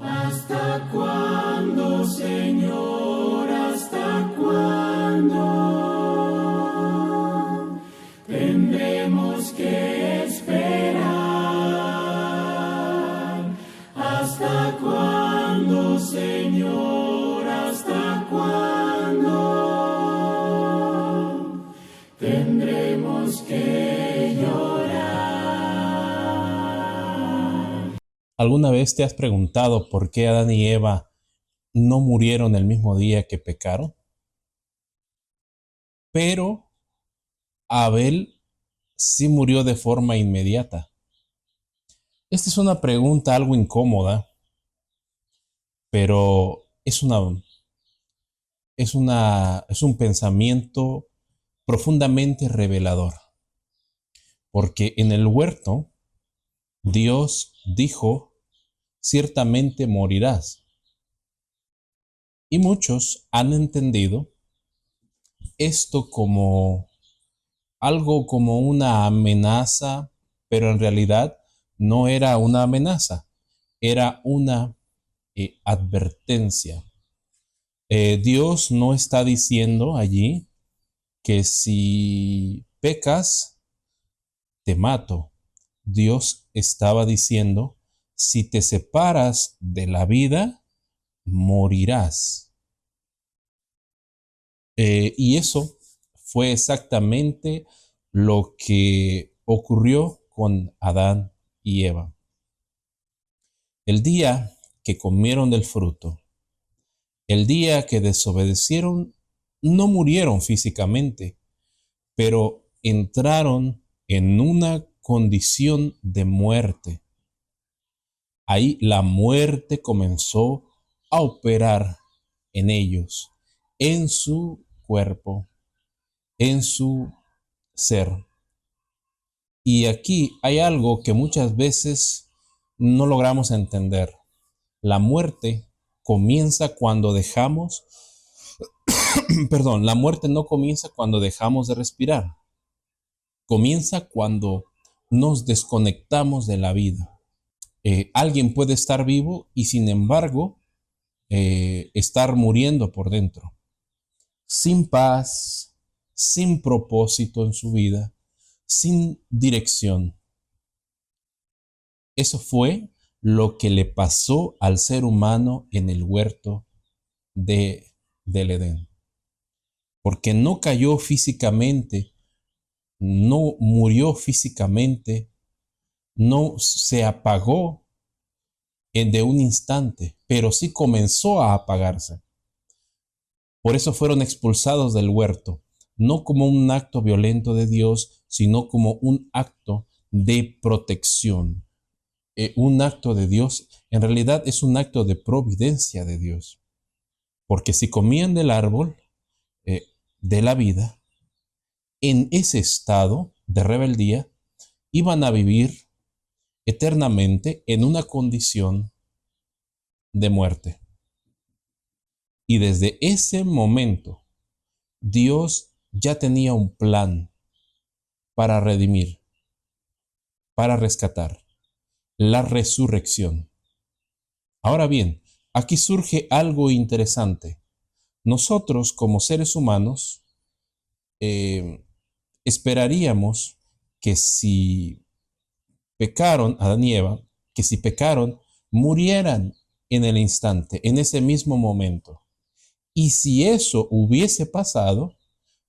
¿Hasta cuándo, Señor? ¿Hasta cuándo tendremos que esperar? ¿Hasta cuándo, Señor? ¿Hasta cuándo tendremos que llorar? ¿Alguna vez te has preguntado por qué Adán y Eva no murieron el mismo día que pecaron? Pero Abel sí murió de forma inmediata. Esta es una pregunta algo incómoda, pero es un pensamiento profundamente revelador. Porque en el huerto, Dios dijo, ciertamente morirás. Y muchos han entendido esto como algo como una amenaza, pero en realidad no era una amenaza, era una advertencia. Dios no está diciendo allí que si pecas, te mato. Dios estaba diciendo, si te separas de la vida, morirás. Y eso fue exactamente lo que ocurrió con Adán y Eva. El día que comieron del fruto, el día que desobedecieron, no murieron físicamente, pero entraron en una condición de muerte. Ahí la muerte comenzó a operar en ellos, en su cuerpo, en su ser. Y aquí hay algo que muchas veces no logramos entender. La muerte comienza cuando dejamos, la muerte no comienza cuando dejamos de respirar. Comienza cuando nos desconectamos de la vida. Alguien puede estar vivo y sin embargo estar muriendo por dentro, sin paz, sin propósito en su vida, sin dirección. Eso fue lo que le pasó al ser humano en el huerto del Edén. Porque no cayó físicamente, no murió físicamente, no se apagó de un instante, pero sí comenzó a apagarse. Por eso fueron expulsados del huerto, no como un acto violento de Dios, sino como un acto de protección. Un acto de Dios, en realidad es un acto de providencia de Dios. Porque si comían del árbol de la vida, en ese estado de rebeldía, iban a vivir eternamente en una condición de muerte. Y desde ese momento, Dios ya tenía un plan para redimir, para rescatar, la resurrección. Ahora bien, aquí surge algo interesante. Nosotros como seres humanos esperaríamos que si pecaron, Adán y Eva, que si pecaron, murieran en el instante, en ese mismo momento. Y si eso hubiese pasado,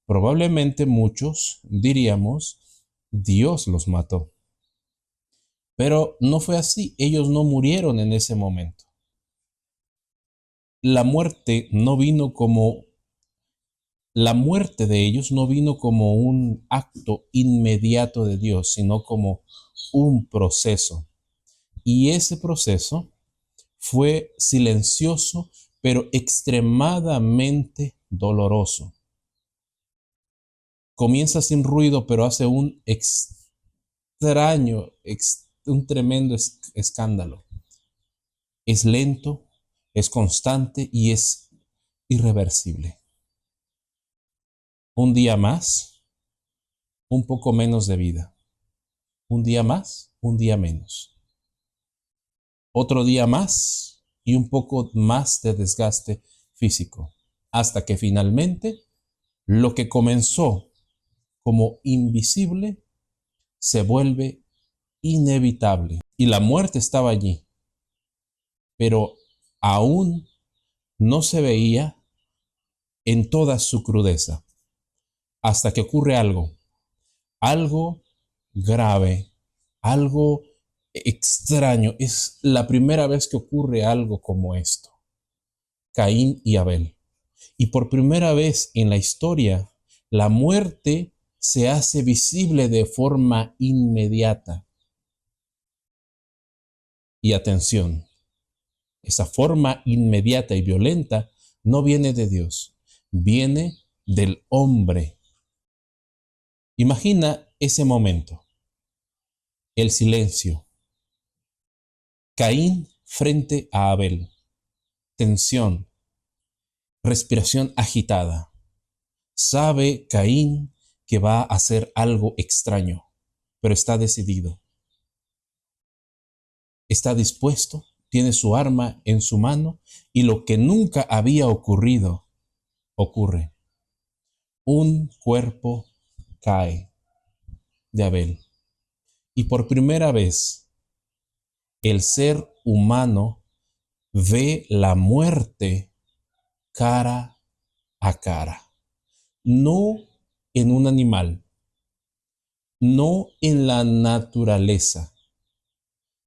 probablemente muchos diríamos, Dios los mató. Pero no fue así, ellos no murieron en ese momento. La muerte no vino como, la muerte de ellos no vino como un acto inmediato de Dios, sino como un proceso. Y ese proceso fue silencioso, pero extremadamente doloroso. Comienza sin ruido, pero hace un extraño, un tremendo escándalo. Es lento, es constante y es irreversible. Un día más, un poco menos de vida. Un día más, un día menos. Otro día más, y un poco más de desgaste físico, hasta que finalmente lo que comenzó como invisible se vuelve inevitable. Y la muerte estaba allí, pero aún no se veía en toda su crudeza, hasta que ocurre algo grave, algo extraño. Es la primera vez que ocurre algo como esto. Caín y Abel. Y por primera vez en la historia, la muerte se hace visible de forma inmediata. Y atención, esa forma inmediata y violenta no viene de Dios, viene del hombre. Imagina ese momento, el silencio. Caín frente a Abel, tensión, respiración agitada. Sabe Caín que va a hacer algo extraño, pero está decidido. Está dispuesto, tiene su arma en su mano y lo que nunca había ocurrido, ocurre. Un cuerpo cae de Abel. Y por primera vez, el ser humano ve la muerte cara a cara. No en un animal, no en la naturaleza,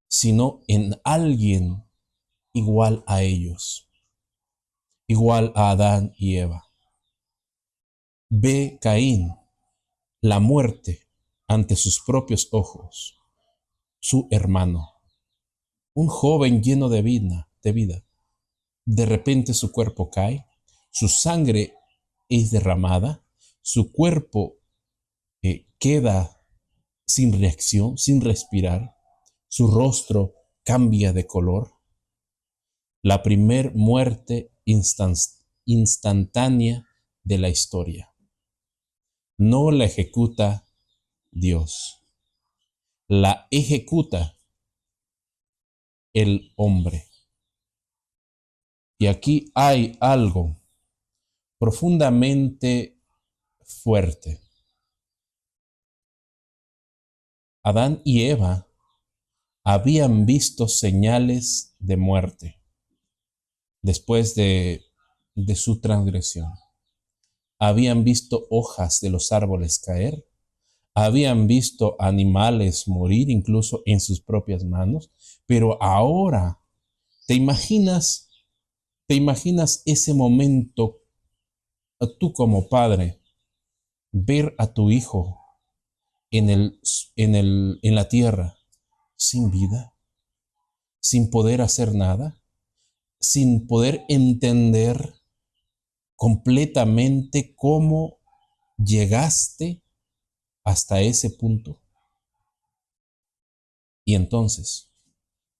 sino en alguien igual a ellos, igual a Adán y Eva. Ve Caín la muerte ante sus propios ojos, su hermano, un joven lleno de vida. De repente su cuerpo cae, su sangre es derramada, su cuerpo queda sin reacción, sin respirar, su rostro cambia de color. La primer muerte instantánea de la historia. No la ejecuta Dios, la ejecuta el hombre. Y aquí hay algo profundamente fuerte. Adán y Eva habían visto señales de muerte después de su transgresión. Habían visto hojas de los árboles caer, habían visto animales morir incluso en sus propias manos, pero ahora te imaginas ese momento, tú como padre, ver a tu hijo en la tierra sin vida, sin poder hacer nada, sin poder entender completamente cómo llegaste hasta ese punto. Y entonces,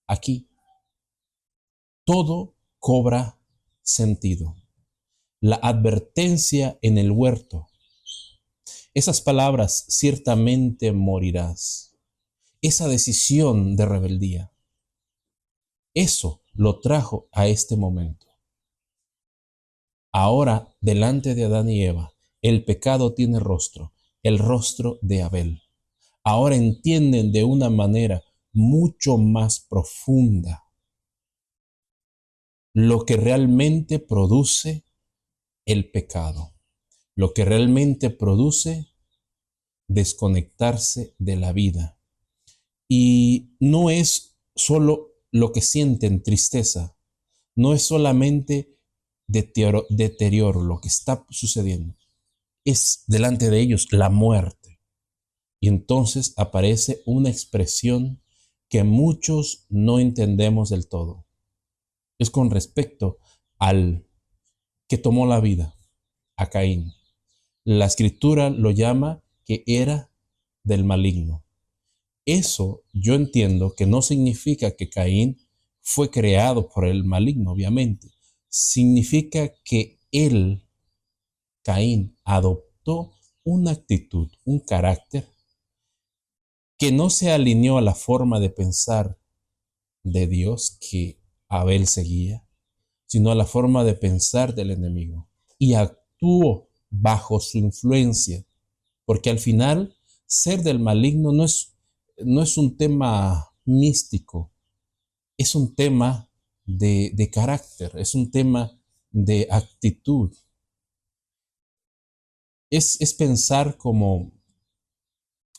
aquí, todo cobra sentido. La advertencia en el huerto. Esas palabras, ciertamente morirás. Esa decisión de rebeldía. Eso lo trajo a este momento. Ahora, delante de Adán y Eva, el pecado tiene rostro, el rostro de Abel. Ahora entienden de una manera mucho más profunda lo que realmente produce el pecado, lo que realmente produce desconectarse de la vida. Y no es solo lo que sienten tristeza, no es solamente deterioro lo que está sucediendo, es delante de ellos la muerte. Y entonces aparece una expresión que muchos no entendemos del todo. Es con respecto al que tomó la vida, a Caín. La escritura lo llama que era del maligno. Eso yo entiendo que no significa que Caín fue creado por el maligno, obviamente. Significa que él, Caín, adoptó una actitud, un carácter que no se alineó a la forma de pensar de Dios, que Abel seguía, sino a la forma de pensar del enemigo. Y actuó bajo su influencia, porque al final ser del maligno no es un tema místico, es un tema de carácter, es un tema de actitud. Es pensar como,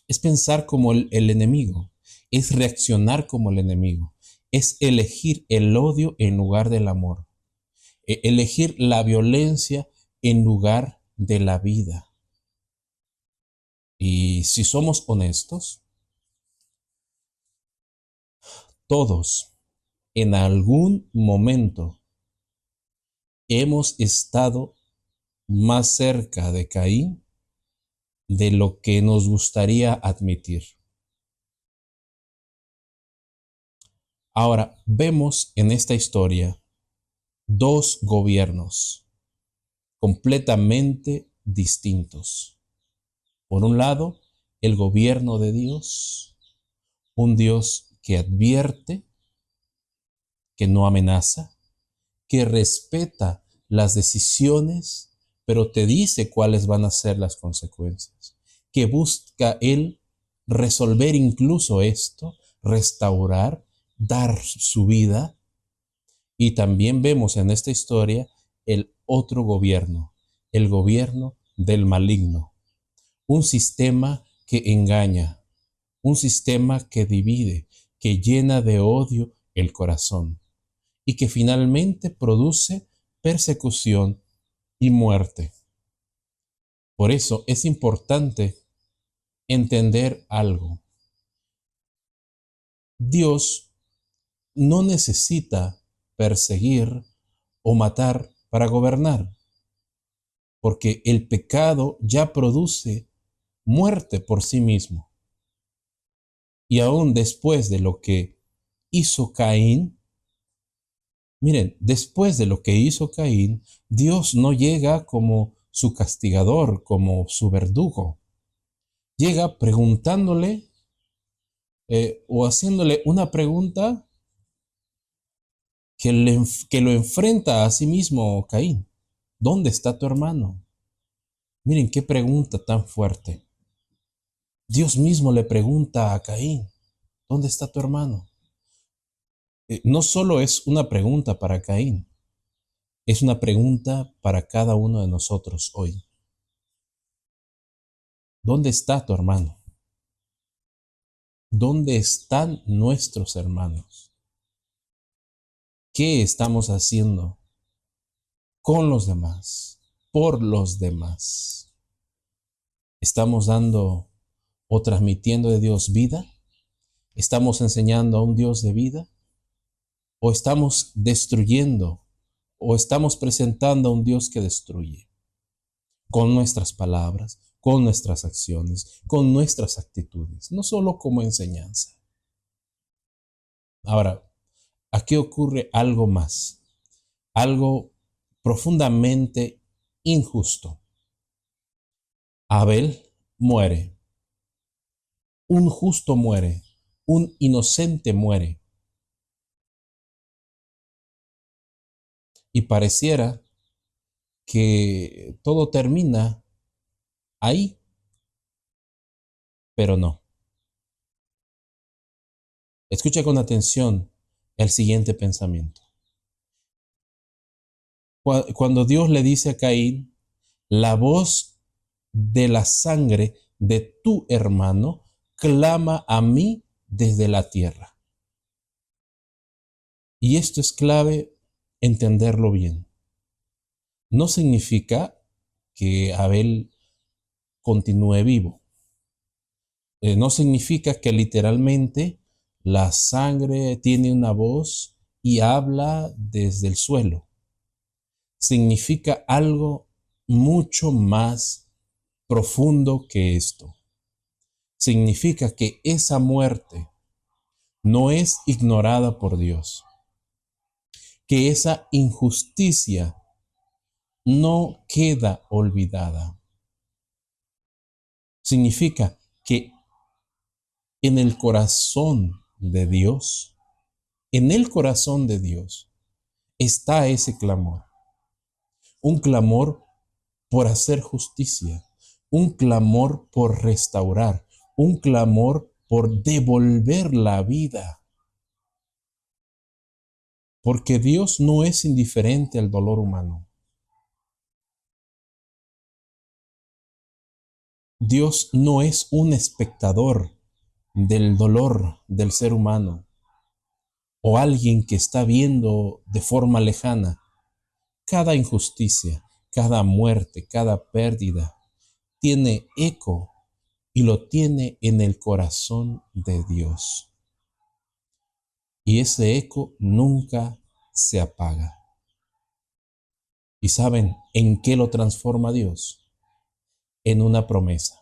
es pensar como el enemigo, es reaccionar como el enemigo, es elegir el odio en lugar del amor, elegir la violencia en lugar de la vida. Y si somos honestos, todos en algún momento hemos estado más cerca de Caín de lo que nos gustaría admitir. Ahora, vemos en esta historia dos gobiernos completamente distintos. Por un lado, el gobierno de Dios, un Dios que advierte, que no amenaza, que respeta las decisiones, pero te dice cuáles van a ser las consecuencias, que busca Él resolver incluso esto, restaurar, dar su vida. Y también vemos en esta historia el otro gobierno, el gobierno del maligno, un sistema que engaña, un sistema que divide, que llena de odio el corazón y que finalmente produce persecución y muerte. Por eso es importante entender algo. Dios no necesita perseguir o matar para gobernar, porque el pecado ya produce muerte por sí mismo. Y aún después de lo que hizo Caín, miren, después de lo que hizo Caín, Dios no llega como su castigador, como su verdugo. Llega preguntándole o haciéndole una pregunta que lo enfrenta a sí mismo Caín. ¿Dónde está tu hermano? Miren qué pregunta tan fuerte. Dios mismo le pregunta a Caín, ¿dónde está tu hermano? No solo es una pregunta para Caín, es una pregunta para cada uno de nosotros hoy. ¿Dónde está tu hermano? ¿Dónde están nuestros hermanos? ¿Qué estamos haciendo con los demás, por los demás? ¿Estamos dando o transmitiendo de Dios vida? ¿Estamos enseñando a un Dios de vida? ¿O estamos destruyendo? ¿O estamos presentando a un Dios que destruye? Con nuestras palabras, con nuestras acciones, con nuestras actitudes, no solo como enseñanza. Ahora, aquí ocurre algo más, algo profundamente injusto. Abel muere, un justo muere, un inocente muere. Y pareciera que todo termina ahí, pero no. Escucha con atención el siguiente pensamiento. Cuando Dios le dice a Caín, la voz de la sangre de tu hermano clama a mí desde la tierra. Y esto es clave entenderlo bien. No significa que Abel continúe vivo. No significa que literalmente la sangre tiene una voz y habla desde el suelo. Significa algo mucho más profundo que esto. Significa que esa muerte no es ignorada por Dios, que esa injusticia no queda olvidada. Significa que en el corazón de Dios En el corazón de Dios está ese clamor. Un clamor por hacer justicia, un clamor por restaurar, un clamor por devolver la vida. Porque Dios no es indiferente al dolor humano. Dios no es un espectador del dolor del ser humano o alguien que está viendo de forma lejana cada injusticia, cada muerte, cada pérdida. Tiene eco y lo tiene en el corazón de Dios. Y ese eco nunca se apaga. ¿Y saben en qué lo transforma Dios? En una promesa.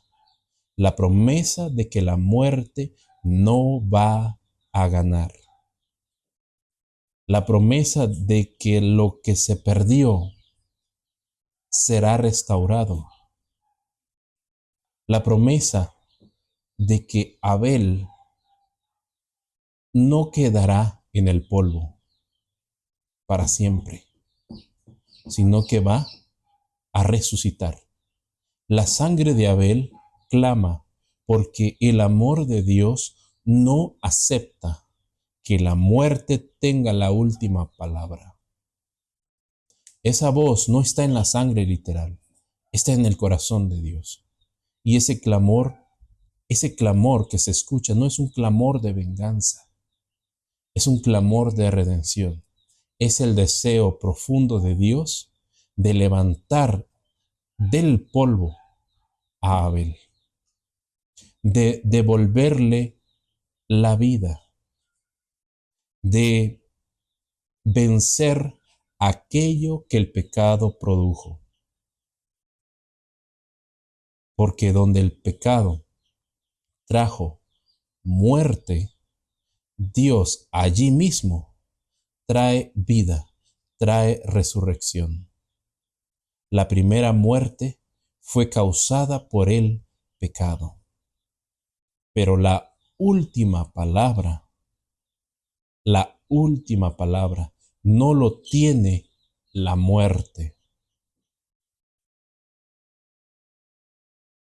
La promesa de que la muerte no va a ganar. La promesa de que lo que se perdió será restaurado. La promesa de que Abel no quedará en el polvo para siempre, sino que va a resucitar. La sangre de Abel clama porque el amor de Dios no acepta que la muerte tenga la última palabra. Esa voz no está en la sangre literal, está en el corazón de Dios. Y ese clamor que se escucha no es un clamor de venganza, es un clamor de redención. Es el deseo profundo de Dios de levantar del polvo a Abel, de devolverle la vida, de vencer aquello que el pecado produjo. Porque donde el pecado trajo muerte, Dios allí mismo trae vida, trae resurrección. La primera muerte fue causada por el pecado. Pero la última palabra no lo tiene la muerte.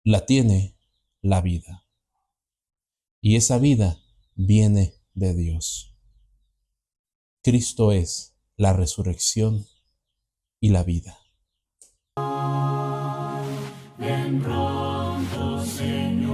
La tiene la vida. Y esa vida viene de Dios. Cristo es la resurrección y la vida. Ven pronto, Señor.